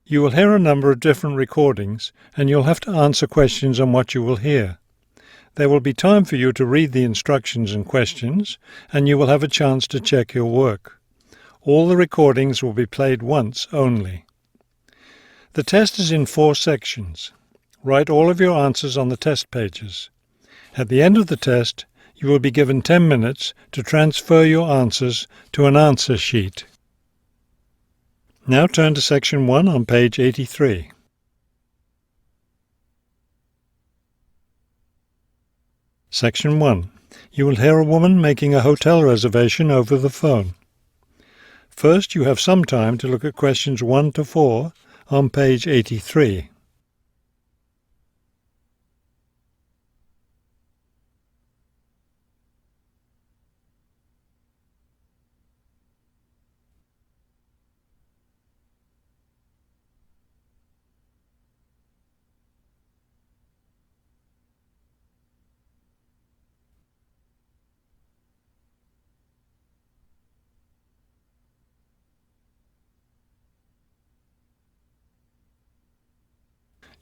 You will hear a number of different recordings, and you'll have to answer questions on what you will hear. There will be time for you to read the instructions and questions, and you will have a chance to check your work. All the recordings will be played once only. The test is in 4 sections. Write all of your answers on the test pages. At the end of the test, you will be given 10 minutes to transfer your answers to an answer sheet. Now turn to Section 1 on page 83. Section 1. You will hear a woman making a hotel reservation over the phone. First, you have some time to look at questions 1 to 4 on page 83.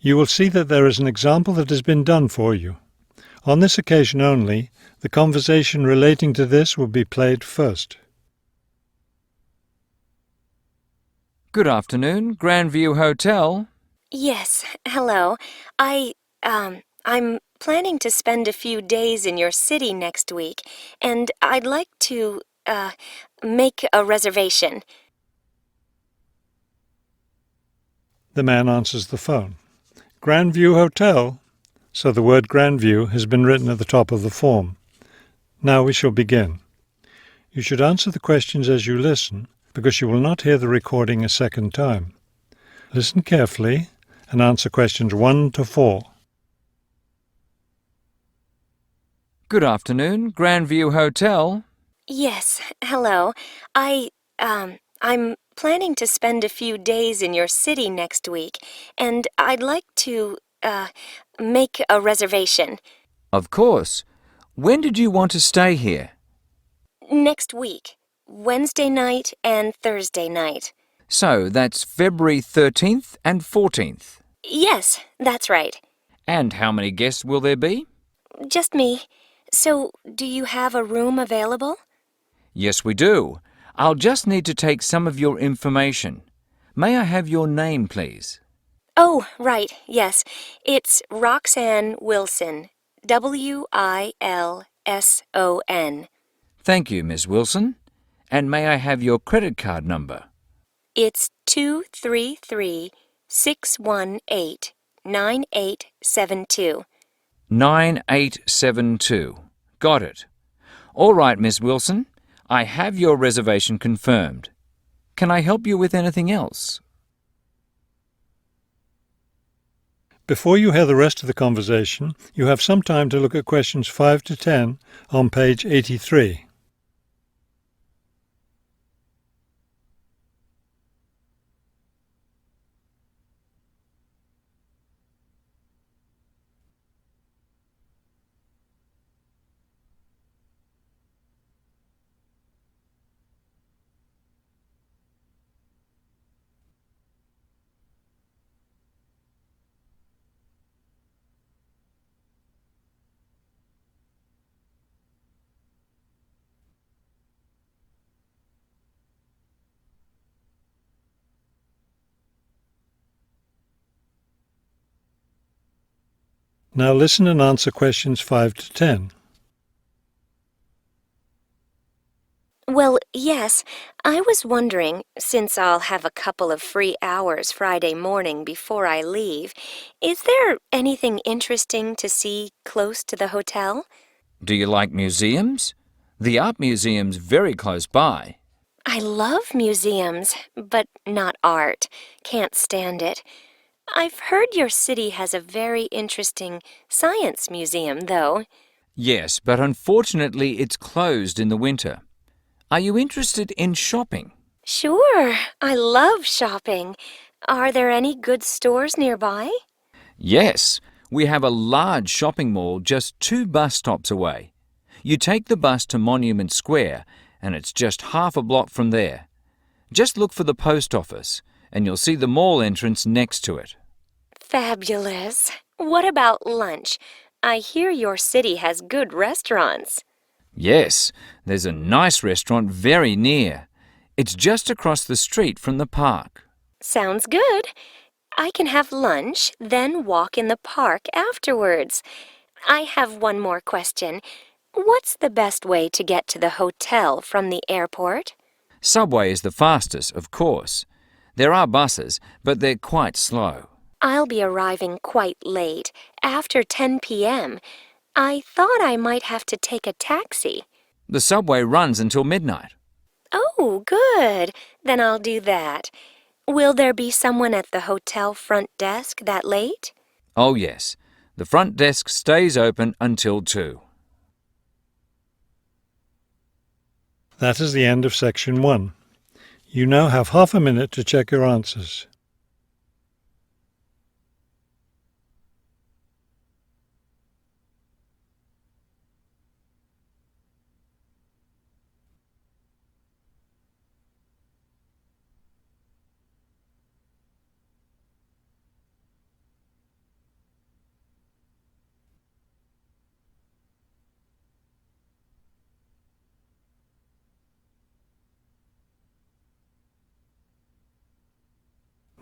You will see that there is an example that has been done for you. On this occasion only, the conversation relating to this will be played first. Good afternoon, Grandview Hotel. Yes, hello. I'm planning to spend a few days in your city next week, and I'd like to, make a reservation. The man answers the phone. Grandview Hotel? So the word Grandview has been written at the top of the form. Now we shall begin. You should answer the questions as you listen, because you will not hear the recording a second time. Listen carefully and answer questions 1 to 4. Good afternoon, Grandview Hotel. Yes, hello. I'm planning to spend a few days in your city next week, and I'd like to, make a reservation. Of course. When did you want to stay here? Next week, Wednesday night and Thursday night. So that's February 13th and 14th. Yes, that's right. And how many guests will there be? Just me. So, do you have a room available? Yes, we do. I'll just need to take some of your information. May I have your name, please? Oh, right, yes. It's Roxanne Wilson. Wilson. Thank you, Miss Wilson. And may I have your credit card number? It's 233-618-9872. 9872. Got it. All right, Miss Wilson. I have your reservation confirmed. Can I help you with anything else? Before you hear the rest of the conversation, you have some time to look at questions 5 to 10 on page 83. Now listen and answer questions 5 to 10. Well, yes, I was wondering, since I'll have a couple of free hours Friday morning before I leave, is there anything interesting to see close to the hotel? Do you like museums? The art museum's very close by. I love museums, but not art. Can't stand it. I've heard your city has a very interesting science museum, though. Yes, but unfortunately it's closed in the winter. Are you interested in shopping? Sure, I love shopping. Are there any good stores nearby? Yes, we have a large shopping mall just 2 bus stops away. You take the bus to Monument Square, and it's just half a block from there. Just look for the post office. and you'll see the mall entrance next to it. Fabulous. What about lunch? I hear your city has good restaurants. Yes, there's a nice restaurant very near. It's just across the street from the park. Sounds good. I can have lunch, then walk in the park afterwards. I have one more question. What's the best way to get to the hotel from the airport? Subway is the fastest, of course. There are buses, but they're quite slow. I'll be arriving quite late, after 10 p.m. I thought I might have to take a taxi. The subway runs until midnight. Oh, good. Then I'll do that. Will there be someone at the hotel front desk that late? Oh yes, the front desk stays open until 2. That is the end of section 1. You now have half a minute to check your answers.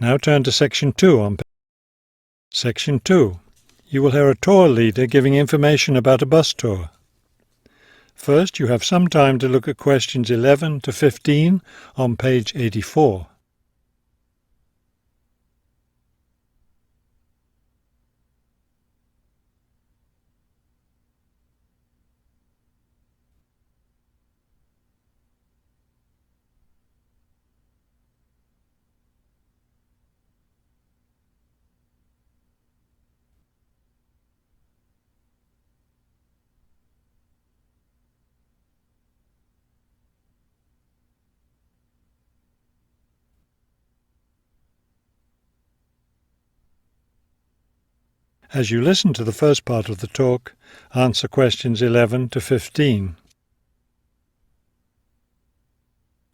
Now turn to section 2 on page. Section 2. You will hear a tour leader giving information about a bus tour. First, you have some time to look at questions 11 to 15 on page 84. As you listen to the first part of the talk, answer questions 11 to 15.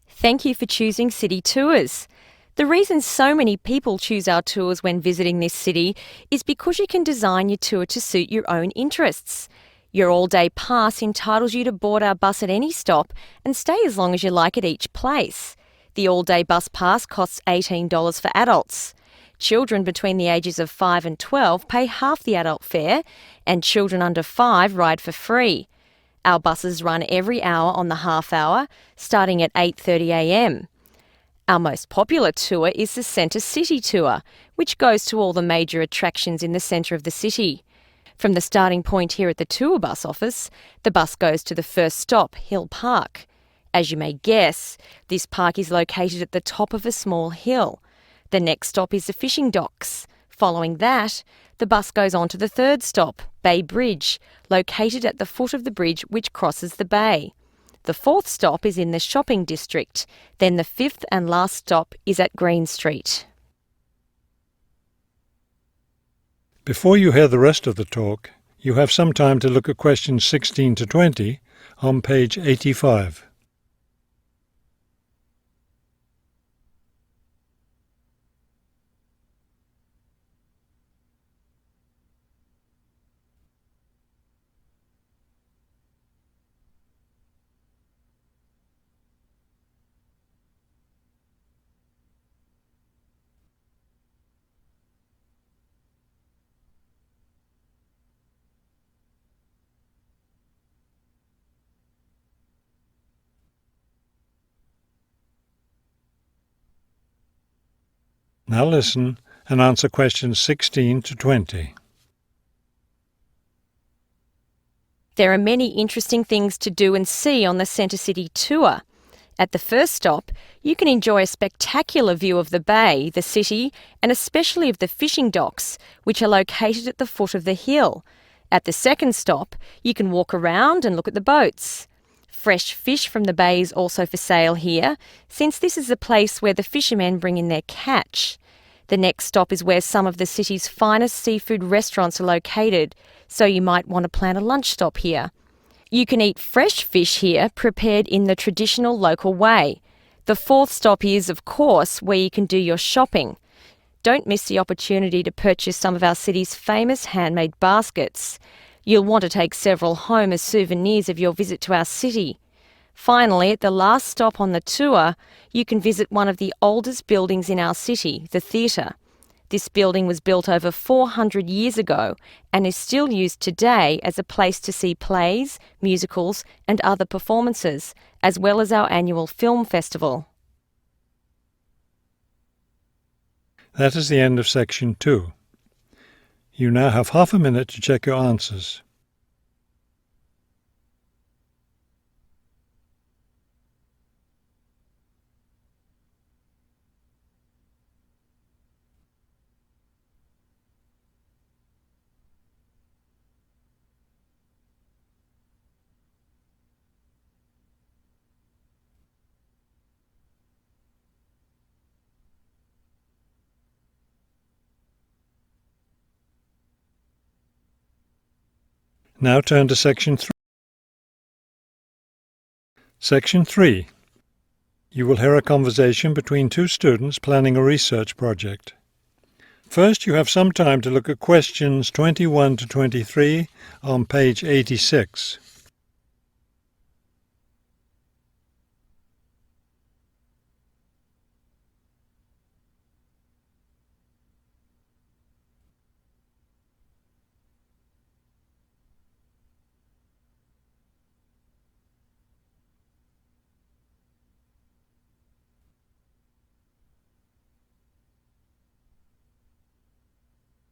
Thank you for choosing City Tours. The reason so many people choose our tours when visiting this city is because you can design your tour to suit your own interests. Your all-day pass entitles you to board our bus at any stop and stay as long as you like at each place. The all-day bus pass costs $18 for adults. Children between the ages of 5 and 12 pay half the adult fare, and children under 5 ride for free. Our buses run every hour on the half hour, starting at 8:30 a.m. Our most popular tour is the Centre City Tour, which goes to all the major attractions in the centre of the city. From the starting point here at the tour bus office, the bus goes to the first stop, Hill Park. As you may guess, this park is located at the top of a small hill. The next stop is the fishing docks. Following that, the bus goes on to the third stop, Bay Bridge, located at the foot of the bridge which crosses the bay. The fourth stop is in the shopping district. Then the fifth and last stop is at Green Street. Before you hear the rest of the talk, you have some time to look at questions 16 to 20 on page 85. Now listen and answer questions 16 to 20. There are many interesting things to do and see on the Centre City Tour. At the first stop, you can enjoy a spectacular view of the bay, the city, and especially of the fishing docks, which are located at the foot of the hill. At the second stop, you can walk around and look at the boats. Fresh fish from the bay is also for sale here, since this is a place where the fishermen bring in their catch. The next stop is where some of the city's finest seafood restaurants are located, so you might want to plan a lunch stop here. You can eat fresh fish here, prepared in the traditional local way. The fourth stop is, of course, where you can do your shopping. Don't miss the opportunity to purchase some of our city's famous handmade baskets. You'll want to take several home as souvenirs of your visit to our city. Finally, at the last stop on the tour, you can visit one of the oldest buildings in our city, the theatre. This building was built over 400 years ago and is still used today as a place to see plays, musicals and other performances, as well as our annual film festival. That is the end of section 2. You now have half a minute to check your answers. Now turn to section 3. Section 3. You will hear a conversation between two students planning a research project. First, you have some time to look at questions 21 to 23 on page 86.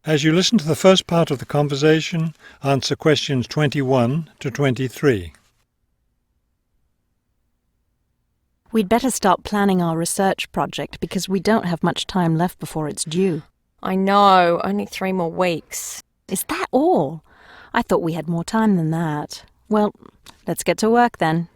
As you listen to the first part of the conversation, answer questions 21 to 23. We'd better start planning our research project because we don't have much time left before it's due. I know, only 3 more weeks. Is that all? I thought we had more time than that. Well, let's get to work then.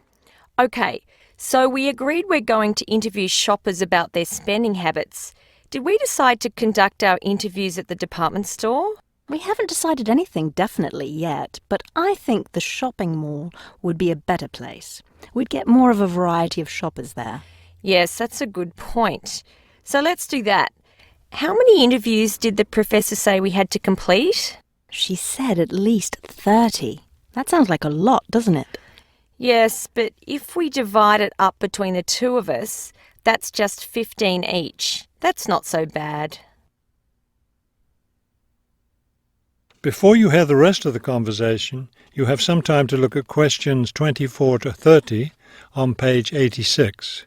Okay, so we agreed we're going to interview shoppers about their spending habits. Did we decide to conduct our interviews at the department store? We haven't decided anything definitely yet, but I think the shopping mall would be a better place. We'd get more of a variety of shoppers there. Yes, that's a good point. So let's do that. How many interviews did the professor say we had to complete? She said at least 30. That sounds like a lot, doesn't it? Yes, but if we divide it up between the two of us, that's just 15 each. That's not so bad. Before you hear the rest of the conversation, you have some time to look at questions 24 to 30 on page 86.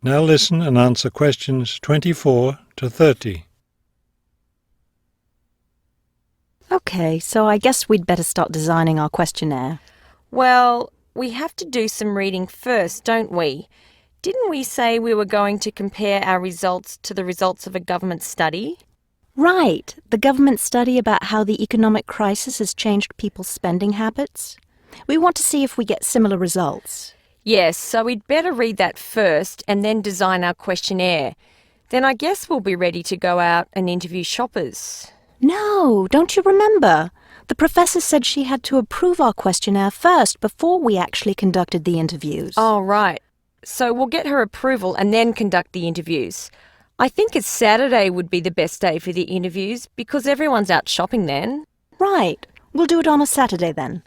Now listen and answer questions 24 to 30. Okay, so I guess we'd better start designing our questionnaire. Well, we have to do some reading first, don't we? Didn't we say we were going to compare our results to the results of a government study? Right, the government study about how the economic crisis has changed people's spending habits. We want to see if we get similar results. Yes, so we'd better read that first and then design our questionnaire. Then I guess we'll be ready to go out and interview shoppers. No, don't you remember? The professor said she had to approve our questionnaire first before we actually conducted the interviews. Oh, right. So we'll get her approval and then conduct the interviews. I think a Saturday would be the best day for the interviews because everyone's out shopping then. Right. We'll do it on a Saturday then.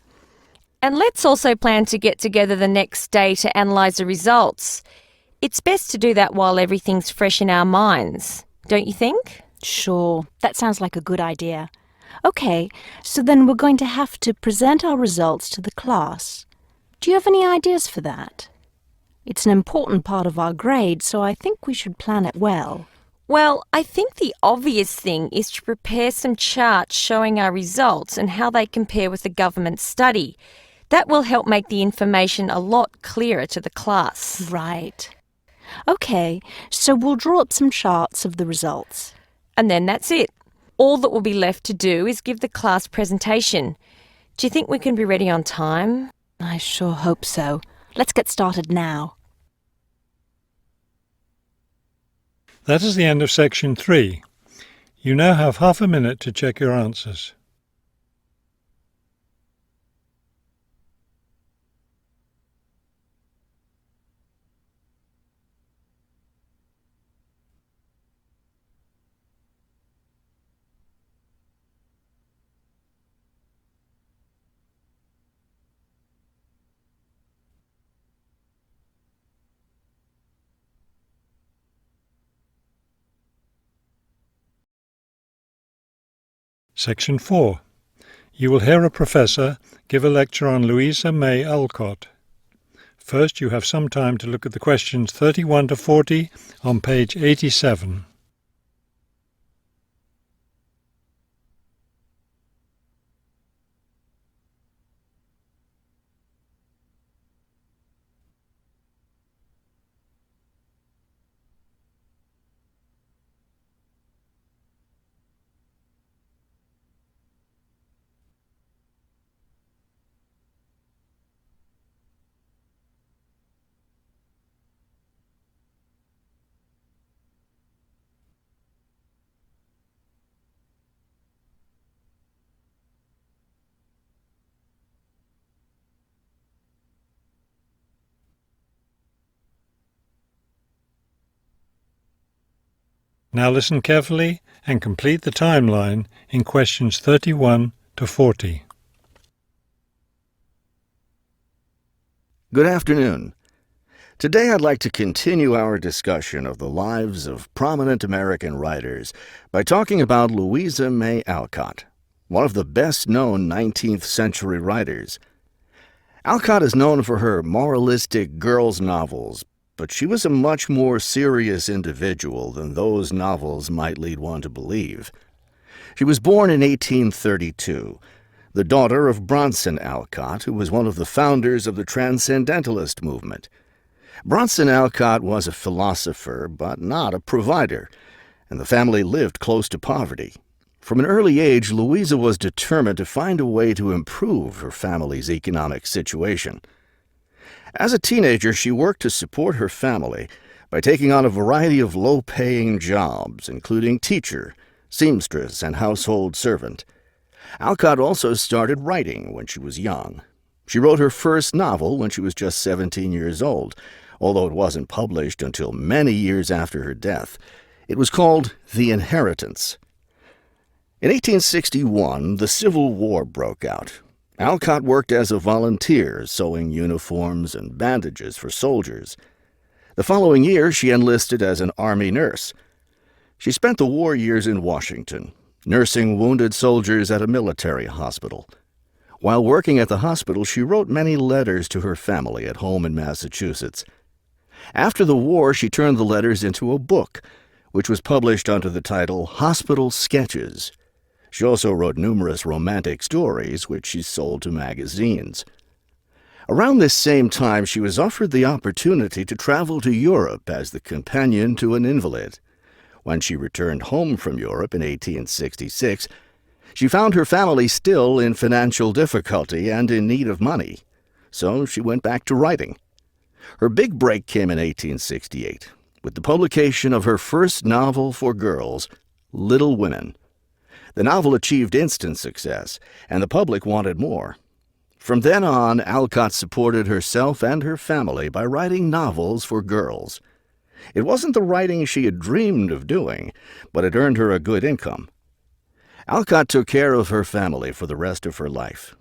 And let's also plan to get together the next day to analyse the results. It's best to do that while everything's fresh in our minds, don't you think? Sure, that sounds like a good idea. Okay, so then we're going to have to present our results to the class. Do you have any ideas for that? It's an important part of our grade, so I think we should plan it well. Well, I think the obvious thing is to prepare some charts showing our results and how they compare with the government study. That will help make the information a lot clearer to the class. Right. Okay, so we'll draw up some charts of the results. And then that's it. All that will be left to do is give the class presentation. Do you think we can be ready on time? I sure hope so. Let's get started now. That is the end of section 3. You now have half a minute to check your answers. Section 4. You will hear a professor give a lecture on Louisa May Alcott. First, you have some time to look at the questions 31 to 40 on page 87. Now listen carefully and complete the timeline in questions 31 to 40. Good afternoon. Today I'd like to continue our discussion of the lives of prominent American writers by talking about Louisa May Alcott, one of the best-known 19th century writers. Alcott is known for her moralistic girls' novels, but she was a much more serious individual than those novels might lead one to believe. She was born in 1832, the daughter of Bronson Alcott, who was one of the founders of the Transcendentalist movement. Bronson Alcott was a philosopher, but not a provider, and the family lived close to poverty. From an early age, Louisa was determined to find a way to improve her family's economic situation. As a teenager, she worked to support her family by taking on a variety of low-paying jobs, including teacher, seamstress, and household servant. Alcott also started writing when she was young. She wrote her first novel when she was just 17 years old, although it wasn't published until many years after her death. It was called The Inheritance. In 1861, the Civil War broke out. Alcott worked as a volunteer, sewing uniforms and bandages for soldiers. The following year, she enlisted as an Army nurse. She spent the war years in Washington, nursing wounded soldiers at a military hospital. While working at the hospital, she wrote many letters to her family at home in Massachusetts. After the war, she turned the letters into a book, which was published under the title Hospital Sketches. She also wrote numerous romantic stories, which she sold to magazines. Around this same time, she was offered the opportunity to travel to Europe as the companion to an invalid. When she returned home from Europe in 1866, she found her family still in financial difficulty and in need of money, so she went back to writing. Her big break came in 1868, with the publication of her first novel for girls, Little Women. The novel achieved instant success, and the public wanted more. From then on, Alcott supported herself and her family by writing novels for girls. It wasn't the writing she had dreamed of doing, but it earned her a good income. Alcott took care of her family for the rest of her life.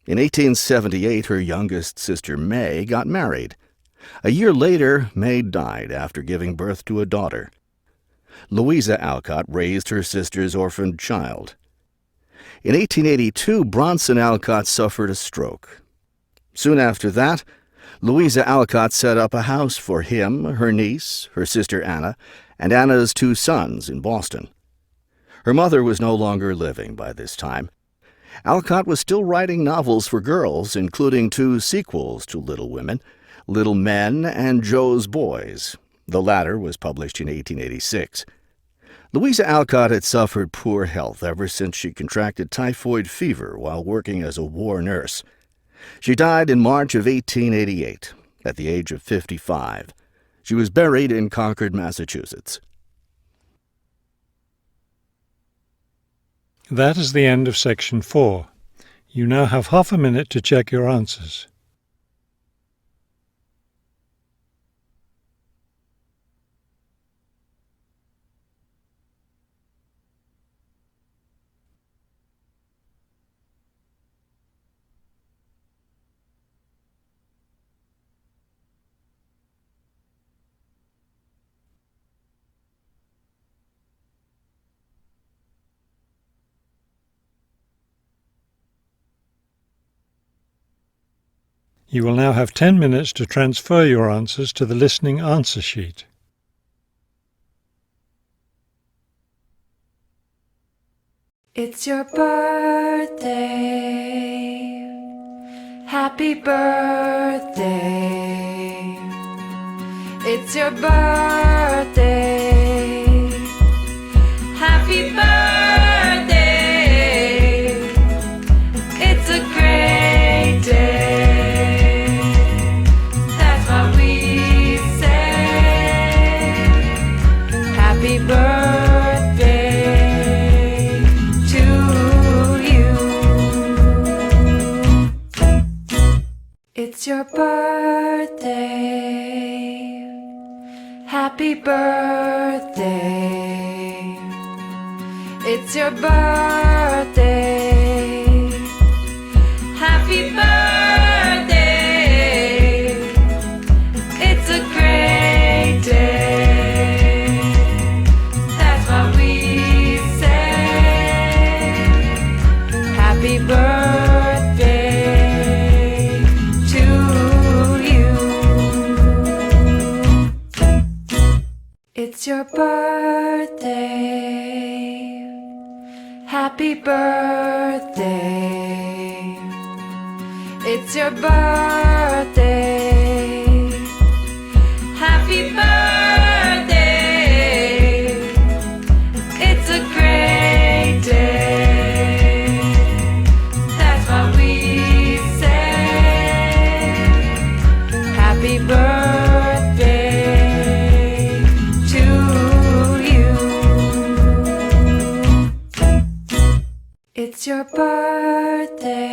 In 1878, her youngest sister May got married. A year later, May died after giving birth to a daughter. Louisa Alcott raised her sister's orphaned child. In 1882, Bronson Alcott suffered a stroke. Soon after that, Louisa Alcott set up a house for him, her niece, her sister Anna, and Anna's 2 sons in Boston. Her mother was no longer living by this time. Alcott was still writing novels for girls, including 2 sequels to Little Women, Little Men and Jo's Boys. The latter was published in 1886. Louisa Alcott had suffered poor health ever since she contracted typhoid fever while working as a war nurse. She died in March of 1888, at the age of 55. She was buried in Concord, Massachusetts. That is the end of section 4. You now have half a minute to check your answers. You will now have 10 minutes to transfer your answers to the listening answer sheet. It's your birthday. Happy birthday. It's your birthday. Happy birthday. It's a great day. That's what we say. Happy birthday to you. It's your birthday. Happy birthday. It's your birthday. Happy birthday. It's a great day. That's what we say. Happy birthday to you. It's your birthday. Happy birthday. It's your birthday. Happy birthday. It's a great day. That's what we say. Happy birthday to you. It's your birthday.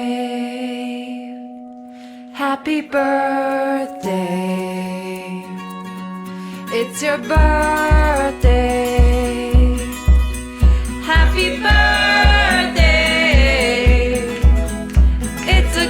Happy birthday. It's your birthday. Happy birthday. It's a